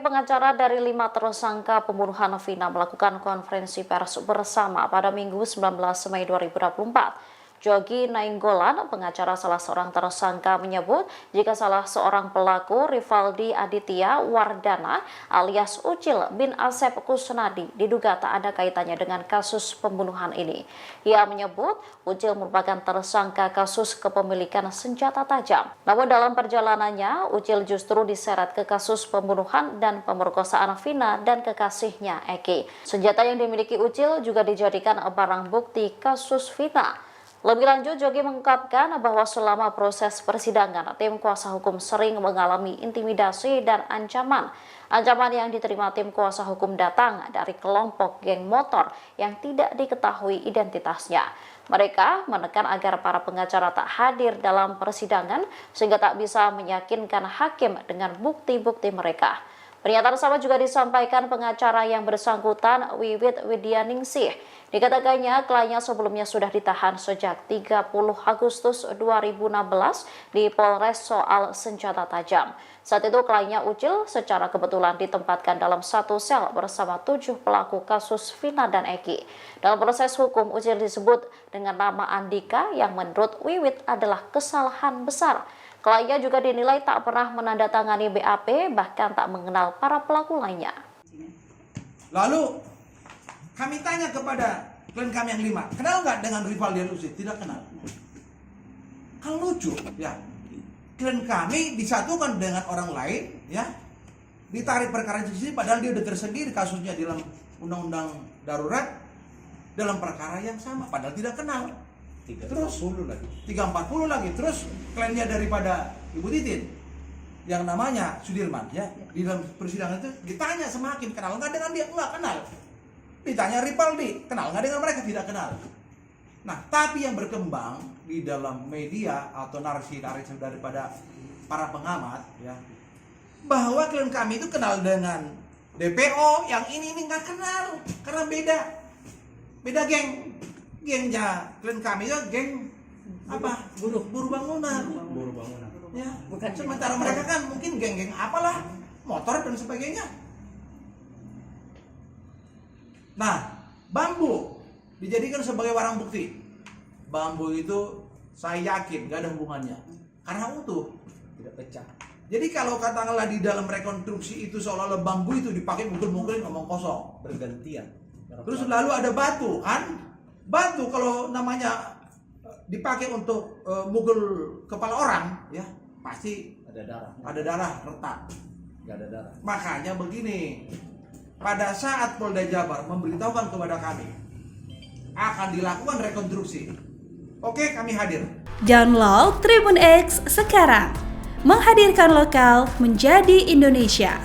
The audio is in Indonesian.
pengacara dari 5 tersangka pembunuhan Vina melakukan konferensi pers bersama pada Minggu 19 Mei 2024. Jogi Nainggolan, pengacara salah seorang tersangka, menyebut jika salah seorang pelaku, Rivaldi Aditya Wardana alias Ucil bin Asep Kusnadi, diduga tak ada kaitannya dengan kasus pembunuhan ini. Ia menyebut Ucil merupakan tersangka kasus kepemilikan senjata tajam. Namun dalam perjalanannya, Ucil justru diseret ke kasus pembunuhan dan pemerkosaan Vina dan kekasihnya Eki. Senjata yang dimiliki Ucil juga dijadikan barang bukti kasus Vina. Lebih lanjut, Jogi mengungkapkan bahwa selama proses persidangan, tim kuasa hukum sering mengalami intimidasi dan ancaman. Ancaman yang diterima tim kuasa hukum datang dari kelompok geng motor yang tidak diketahui identitasnya. Mereka menekan agar para pengacara tak hadir dalam persidangan sehingga tak bisa meyakinkan hakim dengan bukti-bukti mereka. Pernyataan sama juga disampaikan pengacara yang bersangkutan, Wiwit Widyaningsih. Dikatakannya kliennya sebelumnya sudah ditahan sejak 30 Agustus 2016 di Polres soal senjata tajam. Saat itu kliennya Ucil secara kebetulan ditempatkan dalam satu sel bersama 7 pelaku kasus Vina dan Eki. Dalam proses hukum, Ucil disebut dengan nama Andika yang menurut Wiwit adalah kesalahan besar. Kliennya juga dinilai tak pernah menandatangani BAP, bahkan tak mengenal para pelaku lainnya. Lalu kami tanya kepada klien kami yang 5, kenal nggak dengan Rivaldi Aditya? Tidak kenal. Kan lucu, ya. Klien kami disatukan dengan orang lain, ya. Ditarik perkara di sini, padahal dia udah tersendiri kasusnya dalam undang-undang darurat dalam perkara yang sama, padahal tidak kenal. 340 lagi. Terus kliennya daripada Ibu Titin yang namanya Sudirman, ya, di dalam persidangan itu ditanya sama hakim, kenal nggak dengan dia? Nggak kenal. Ditanya Rivaldi, kenal nggak dengan mereka? Tidak kenal. Nah, tapi yang berkembang di dalam media atau narasi-narasi daripada para pengamat, ya, bahwa klien kami itu kenal dengan DPO, yang ini nggak kenal karena beda geng. Gengnya klien kami itu geng apa? Buruh bangunan. Ya, bukan. Sementara mereka kan mungkin geng-geng apalah, motor dan sebagainya. Nah, bambu dijadikan sebagai barang bukti. Bambu itu saya yakin gak ada hubungannya karena utuh, tidak pecah. Jadi kalau katakanlah di dalam rekonstruksi itu seolah-olah bambu itu dipakai mukul-mukulin ngomong kosong, bergantian. Terus lalu ada batu kan? Batu kalau namanya dipakai untuk mukul kepala orang, ya pasti ada darah retak. Gak ada darah. Makanya begini, pada saat Polda Jabar memberitahukan kepada kami akan dilakukan rekonstruksi, oke, kami hadir. Download Tribun X sekarang, menghadirkan lokal menjadi Indonesia.